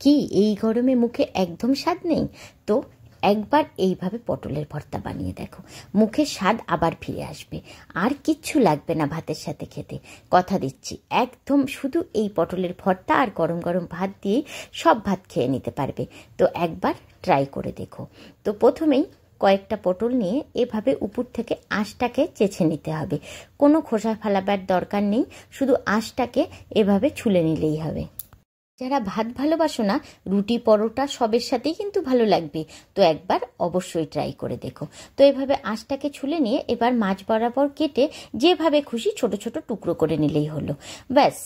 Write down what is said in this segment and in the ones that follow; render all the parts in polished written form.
কি এই গরমে মুখে একদম স্বাদ নেই? তো একবার এইভাবে পটলের ভর্তা বানিয়ে দেখো, মুখে স্বাদ আবার ফিরে আসবে। আর কিচ্ছু লাগবে না ভাতের সাথে খেতে, কথা দিচ্ছি। একদম শুধু এই পটলের ভর্তা আর গরম গরম ভাত দিয়েই সব ভাত খেয়ে নিতে পারবে। তো একবার ট্রাই করে দেখো। তো প্রথমেই কয়েকটা পটল নিয়ে এভাবে উপর থেকে আঁশটাকে চেঁচে নিতে হবে। কোনো খোসা ফেলাবার দরকার নেই, শুধু আঁশটাকে এভাবে ছুলে নিলেই হবে। যারা ভাত ভালোবাসো না, রুটি পরোটা সবের সাথেই কিন্তু ভালো লাগবে। তো একবার অবশ্যই ট্রাই করে দেখো। তো এভাবে আঁশটাকে ছুলে নিয়ে এবার মাছ বরাবর কেটে যেভাবে খুশি ছোট ছোট টুকরো করে নিলেই হলো। ব্যাস,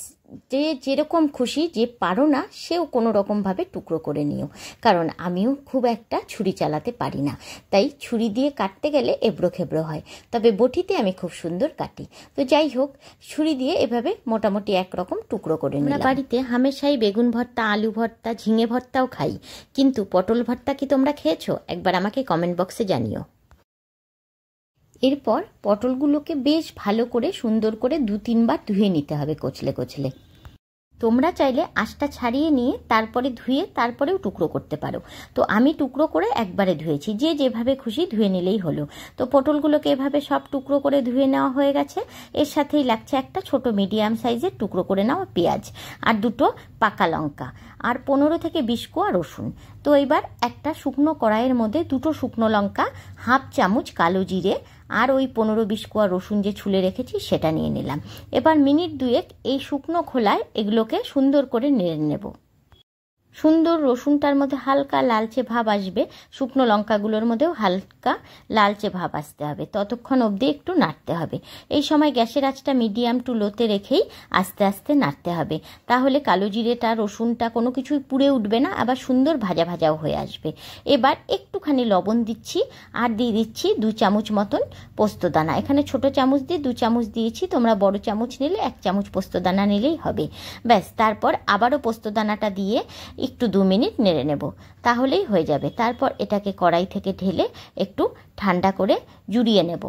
যে যেরকম খুশি, যে পারো না সেও কোনো রকমভাবে টুকরো করে নিও। কারণ আমিও খুব একটা ছুরি চালাতে পারি না, তাই ছুরি দিয়ে কাটতে গেলে এবড়ো খেবড়ো হয়। তবে বটিতে আমি খুব সুন্দর কাটি। তো যাই হোক, ছুরি দিয়ে এভাবে মোটামুটি একরকম টুকরো করে নিলাম। আমরা বাড়িতে হামেশাই বেগুন ভর্তা, আলু ভর্তা, ঝিঙে ভর্তাও খাই, কিন্তু পটল ভর্তা কি তোমরা খেয়েছো? একবার আমাকে কমেন্ট বক্সে জানিও। এরপর পটলগুলোকে বেশ ভালো করে সুন্দর করে 2-3 বার ধুয়ে নিতে হবে কচলে কচলে। তোমরা চাইলে আঁশটা ছাড়িয়ে নিয়ে তারপরে ধুয়ে তারপরেও টুকরো করতে পারো। তো আমি টুকরো করে একবারে ধুয়েছি, যে যেভাবে খুশি ধুয়ে নিলেই হলো। তো পটলগুলোকে এভাবে সব টুকরো করে ধুয়ে নেওয়া হয়ে গেছে। এর সাথেই লাগছে একটা ছোট মিডিয়াম সাইজের টুকরো করে নেওয়া পেঁয়াজ, আর 2টো পাকা লঙ্কা, আর 15 থেকে 20 কোয়া রসুন। তো এবার একটা শুকনো কড়াইয়ের মধ্যে 2টো শুকনো লঙ্কা, হাফ চামচ কালো জিরে, আর ওই 15-20 কোয়া রসুন যে ছুলে রেখেছি সেটা নিয়ে নিলাম। এবার মিনিট 2 এই শুকনো খোলায় এগুলোকে সুন্দর করে নেড়ে নেব। সুন্দর রসুনটার মধ্যে হালকা লালচে ভাব আসবে, শুকনো লঙ্কাগুলোর মধ্যেও হালকা লালচে ভাব আসতে হবে। ততক্ষণ অবধি একটু নাড়তে হবে। এই সময় গ্যাসের আঁচটা মিডিয়াম টু লোতে রেখেই আস্তে আস্তে নাড়তে হবে। তাহলে কালো জিরেটা, রসুনটা কোনো কিছুই পুড়ে উঠবে না, আবার সুন্দর ভাজা ভাজাও হয়ে আসবে। এবার একটুখানি লবণ দিচ্ছি, আর দিয়ে দিচ্ছি 2 চামচ মতন পোস্তদানা। এখানে ছোট চামচ দিয়ে 2 চামচ দিয়েছি, তোমরা বড় চামচ নিলে 1 চামচ পোস্তদানা নিলেই হবে। ব্যাস, তারপর আবারও পোস্তদানাটা দিয়ে একটু 2 মিনিট নেড়ে নেব, তাহলেই হয়ে যাবে। তারপর এটাকে কড়াই থেকে ঢেলে একটু ঠান্ডা করে জুড়িয়ে নেব।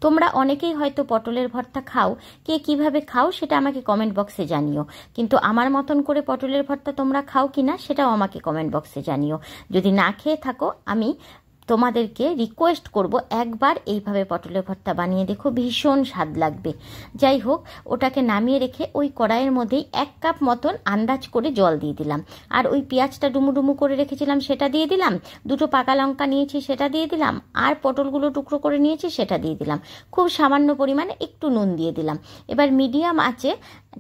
তোমরা অনেকেই হয়তো পটলের ভর্তা খাও, কে কিভাবে খাও সেটা আমাকে কমেন্ট বক্সে জানিও। কিন্তু আমার মতন করে পটলের ভর্তা তোমরা খাও কিনা সেটাও আমাকে কমেন্ট বক্সে জানিও। যদি না খেয়ে থাকো, আমি তোমাদেরকে রিকোয়েস্ট করব একবার এইভাবে পটলের ভর্তা বানিয়ে দেখো, ভীষণ স্বাদ লাগবে। যাই হোক, ওটাকে নামিয়ে রেখে ওই কড়াইয়ের মধ্যেই 1 কাপ মতন আন্দাজ করে জল দিয়ে দিলাম, আর ওই পেঁয়াজটা ডুমু ডুমু করে রেখেছিলাম সেটা দিয়ে দিলাম, 2টো পাকা লঙ্কা নিয়েছি সেটা দিয়ে দিলাম, আর পটলগুলো টুকরো করে নিয়েছি সেটা দিয়ে দিলাম। খুব সামান্য পরিমাণে একটু নুন দিয়ে দিলাম। এবার মিডিয়াম আঁচে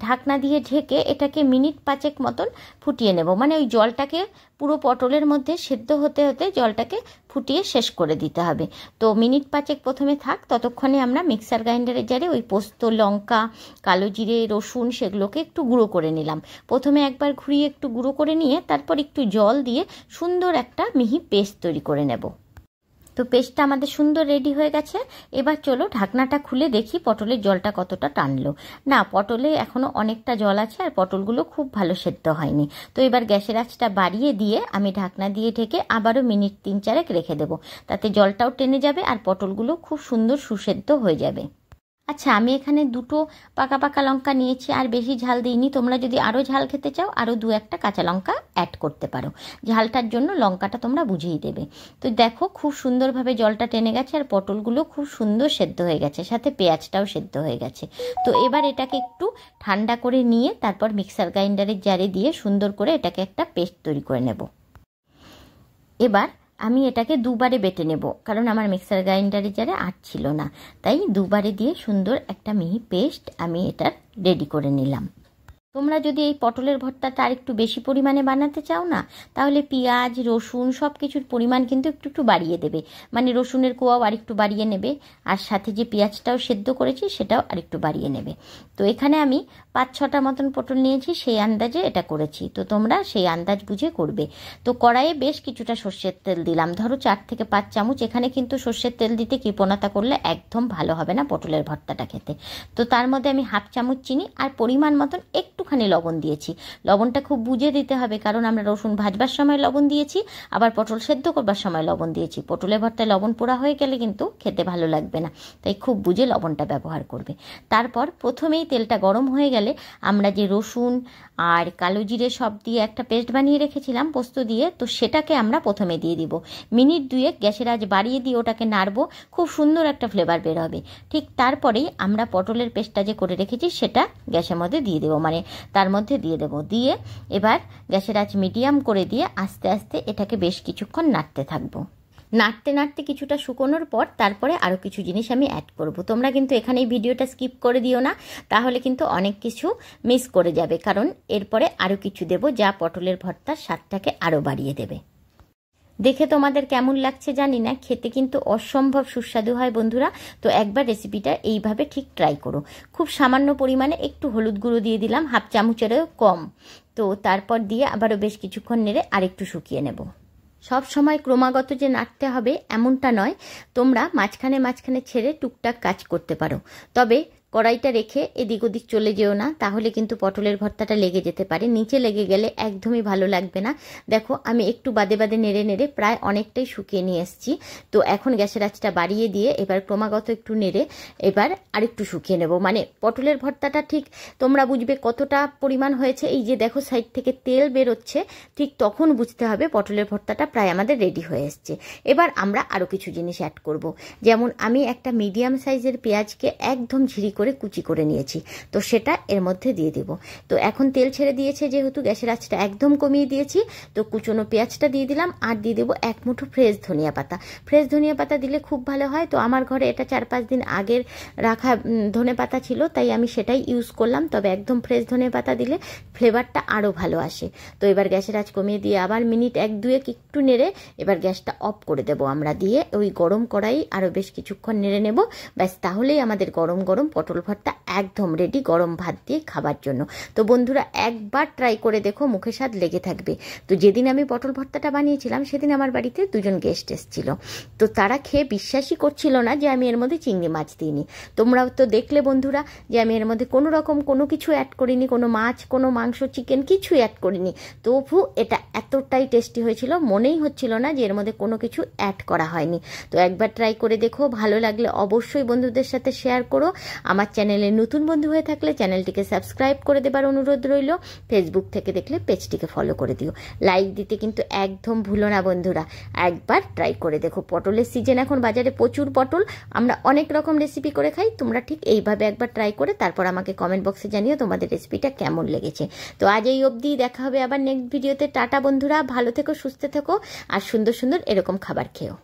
ঢাকনা দিয়ে ঢেকে এটাকে মিনিট 5 মতন ফুটিয়ে নেব। মানে ওই জলটাকে পুরো পটলের মধ্যে সেদ্ধ হতে হতে জলটাকে ফুটিয়ে শেষ করে দিতে হবে। তো মিনিট 5 প্রথমে থাক, ততক্ষণে আমরা মিক্সার গ্রাইন্ডারের জারে ওই পোস্ত, লঙ্কা, কালো জিরে, রসুন সেগুলোকে একটু গুঁড়ো করে নিলাম। প্রথমে একবার ঘুরিয়ে একটু গুঁড়ো করে নিয়ে তারপর একটু জল দিয়ে সুন্দর একটা মিহি পেস্ট তৈরি করে নেব। তো পেস্টটা আমাদের সুন্দর রেডি হয়ে গেছে। এবার চলো ঢাকনাটা খুলে দেখি পটলের জলটা কতটা টানলো। না, পটলে এখনো অনেকটা জল আছে, আর পটলগুলো খুব ভালো সেদ্ধ হয়নি। তো এবার গ্যাসের আঁচটা বাড়িয়ে দিয়ে আমি ঢাকনা দিয়ে ঢেকে আবারও মিনিট 3-4 রেখে দেবো। তাতে জলটাও টেনে যাবে আর পটলগুলো খুব সুন্দর সুসেদ্ধ হয়ে যাবে। আচ্ছা, আমি এখানে 2টো পাকা পাকা লঙ্কা নিয়েছি, আর বেশি ঝাল দিইনি। তোমরা যদি আরও ঝাল খেতে চাও আরও 2-1টা কাঁচা লঙ্কা অ্যাড করতে পারো। ঝালটার জন্য লঙ্কাটা তোমরা বুঝেই দেবে। তো দেখো, খুব সুন্দরভাবে জলটা টেনে গেছে আর পটলগুলো খুব সুন্দর সেদ্ধ হয়ে গেছে, সাথে পেঁয়াজটাও সেদ্ধ হয়ে গেছে। তো এবার এটাকে একটু ঠান্ডা করে নিয়ে তারপর মিক্সার গ্রাইন্ডারের জারে দিয়ে সুন্দর করে এটাকে একটা পেস্ট তৈরি করে নেব। এবার আমি এটাকে 2 বারে বেটে নেব, কারণ আমার মিক্সার গ্রাইন্ডারের জারে ছিল না, তাই 2 বারে দিয়ে সুন্দর একটা মিহি পেস্ট আমি এটার রেডি করে নিলাম। তোমরা যদি এই পটলের ভর্তাটা আর একটু বেশি পরিমাণে বানাতে চাও না, তাহলে পেঁয়াজ, রসুন সব কিছুর পরিমাণ কিন্তু একটু একটু বাড়িয়ে দেবে। মানে রসুনের কোয়াও আর একটু বাড়িয়ে নেবে, আর সাথে যে পেঁয়াজটাও সেদ্ধ করেছি সেটাও আর একটু বাড়িয়ে নেবে। তো এখানে আমি 5-6টা মতন পটল নিয়েছি, সেই আন্দাজে এটা করেছি। তো তোমরা সেই আন্দাজ বুঝে করবে। তো কড়াইয়ে বেশ কিছুটা সর্ষের তেল দিলাম, ধরো 4 থেকে 5 চামচ। এখানে কিন্তু সর্ষের তেল দিতে কৃপণতা করলে একদম ভালো হবে না পটলের ভর্তাটা খেতে। তো তার মধ্যে আমি হাফ চামচ চিনি আর পরিমাণ মতন একটুখানি লবণ দিয়েছি। লবণটা খুব বুঝে দিতে হবে, কারণ আমরা রসুন ভাজবার সময় লবণ দিয়েছি, আবার পটল সেদ্ধ করবার সময় লবণ দিয়েছি। পটলের ভর্তায় লবণ পোড়া হয়ে গেলে কিন্তু খেতে ভালো লাগবে না, তাই খুব বুঝে লবণটা ব্যবহার করবে। তারপর প্রথমেই তেলটা গরম হয়ে গেলে আমরা যে রসুন আর কালো জিরে সব দিয়ে একটা পেস্ট বানিয়ে রেখেছিলাম পোস্ত দিয়ে, তো সেটাকে আমরা প্রথমে দিয়ে দিব। মিনিট 2 গ্যাসের আঁচ বাড়িয়ে দিয়ে ওটাকে নাড়বো, খুব সুন্দর একটা ফ্লেভার বের হবে। ঠিক তারপরেই আমরা পটলের পেস্টটা যে করে রেখেছি সেটা গ্যাসের মধ্যে দিয়ে দেবো, মানে তার মধ্যে দিয়ে দেবো। দিয়ে এবার গ্যাসের আঁচ মিডিয়াম করে দিয়ে আস্তে আস্তে এটাকে বেশ কিছুক্ষণ নাড়তে থাকবো। নাড়তে নাড়তে কিছুটা শুকোনোর পর তারপরে আরও কিছু জিনিস আমি অ্যাড করব। তোমরা কিন্তু এখানে এই ভিডিওটা স্কিপ করে দিও না, তাহলে কিন্তু অনেক কিছু মিস করে যাবে, কারণ এরপরে আরও কিছু দেব যা পটলের ভর্তার স্বাদটাকে আরও বাড়িয়ে দেবে। দেখে তোমাদের কেমন লাগছে জানি না, খেতে কিন্তু অসম্ভব সুস্বাদু হয় বন্ধুরা। তো একবার রেসিপিটা এইভাবে ঠিক ট্রাই করো। খুব সামান্য পরিমাণে একটু হলুদ গুঁড়ো দিয়ে দিলাম, হাফ চামচেরও কম। তো তারপর দিয়ে আবারও বেশ কিছুক্ষণ নেড়ে আরেকটু শুকিয়ে নেব। সব সময় ক্রমাগত যে নাড়তে হবে এমনটা নয়, তোমরা মাঝখানে মাঝখানে ছেড়ে টুকটাক কাজ করতে পারো। তবে কড়াইটা রেখে এদিক ওদিক চলে যেও না, তাহলে কিন্তু পটলের ভর্তাটা লেগে যেতে পারে। নিচে লেগে গেলে একদমই ভালো লাগবে না। দেখো আমি একটু বাদে বাদে নেড়ে নেড়ে প্রায় অনেকটাই শুকিয়ে নিয়ে এসেছি। তো এখন গ্যাসের আঁচটা বাড়িয়ে দিয়ে এবার ক্রমাগত একটু নেড়ে এবার আরেকটু শুকিয়ে নেব। মানে পটলের ভর্তাটা ঠিক তোমরা বুঝবে কতটা পরিমাণ হয়েছে। এই যে দেখো সাইড থেকে তেল বেরোচ্ছে, ঠিক তখন বুঝতে হবে পটলের ভর্তাটা প্রায় আমাদের রেডি হয়ে এসছে। এবার আমরা আরও কিছু জিনিস অ্যাড করব। যেমন আমি একটা মিডিয়াম সাইজের পেঁয়াজকে একদম ঝিরি করে কুচি করে নিয়েছি, তো সেটা এর মধ্যে দিয়ে দেব। তো এখন তেল ছেড়ে দিয়েছে যেহেতু, গ্যাসের আঁচটা একদম কমিয়ে দিয়েছি। তো কুচনো পেঁয়াজটা দিয়ে দিলাম, আর দিয়ে দেবো এক মুঠো ফ্রেশ ধনিয়া পাতা। ফ্রেশ ধনিয়া পাতা দিলে খুব ভালো হয়। তো আমার ঘরে এটা 4-5 দিন আগের রাখা ধনে পাতা ছিল, তাই আমি সেটাই ইউজ করলাম। তবে একদম ফ্রেশ ধনিয়া পাতা দিলে ফ্লেভারটা আরও ভালো আসে। তো এবার গ্যাসের আঁচ কমিয়ে দিয়ে আবার মিনিট 1-2 একটু নেড়ে এবার গ্যাসটা অফ করে দেবো আমরা। দিয়ে ওই গরম কড়াই আরও বেশ কিছুক্ষণ নেড়ে নেব। ব্যাস, তাহলেই আমাদের গরম গরম পটল ভর্তা একদম রেডি গরম ভাত দিয়ে খাবার জন্য। তো বন্ধুরা একবার ট্রাই করে দেখো, মুখে স্বাদ লেগে থাকবে। তো যেদিন আমি পটল ভর্তাটা বানিয়েছিলাম সেদিন আমার বাড়িতে 2জন গেস্ট এসেছিল। তো তারা খেয়ে বিশ্বাসই করছিল না যে আমি এর মধ্যে চিংড়ি মাছ দিইনি। তোমরাও তো দেখলে বন্ধুরা যে আমি এর মধ্যে কোনো রকম কোনো কিছু অ্যাড করিনি, কোনো মাছ, কোনো মাংস, চিকেন কিছুই অ্যাড করিনি। তবু এটা এতটাই টেস্টি হয়েছিল, মনেই হচ্ছিল না যে এর মধ্যে কোনো কিছু অ্যাড করা হয়নি। তো একবার ট্রাই করে দেখো, ভালো লাগলে অবশ্যই বন্ধুদের সাথে শেয়ার করো। আমার চ্যানেলে নতুন বন্ধু হয়ে থাকলে চ্যানেলটিকে সাবস্ক্রাইব করে দেবার অনুরোধ রইল। ফেসবুক থেকে দেখলে পেজটিকে ফলো করে দিও। লাইক দিতে কিন্তু একদম ভুলো না বন্ধুরা। একবার ট্রাই করে দেখো। পটলের সিজন এখন, বাজারে প্রচুর পটল, আমরা অনেক রকম রেসিপি করে খাই। তোমরা ঠিক এইভাবে একবার ট্রাই করে তারপর আমাকে কমেন্ট বক্সে জানিও তোমাদের রেসিপিটা কেমন লেগেছে। তো আজ এই অবধি, দেখা হবে আবার নেক্সট ভিডিওতে। টাটা বন্ধুরা, ভালো থেকো, সুস্থ থেকো, আর সুন্দর সুন্দর এরকম খাবার খেও।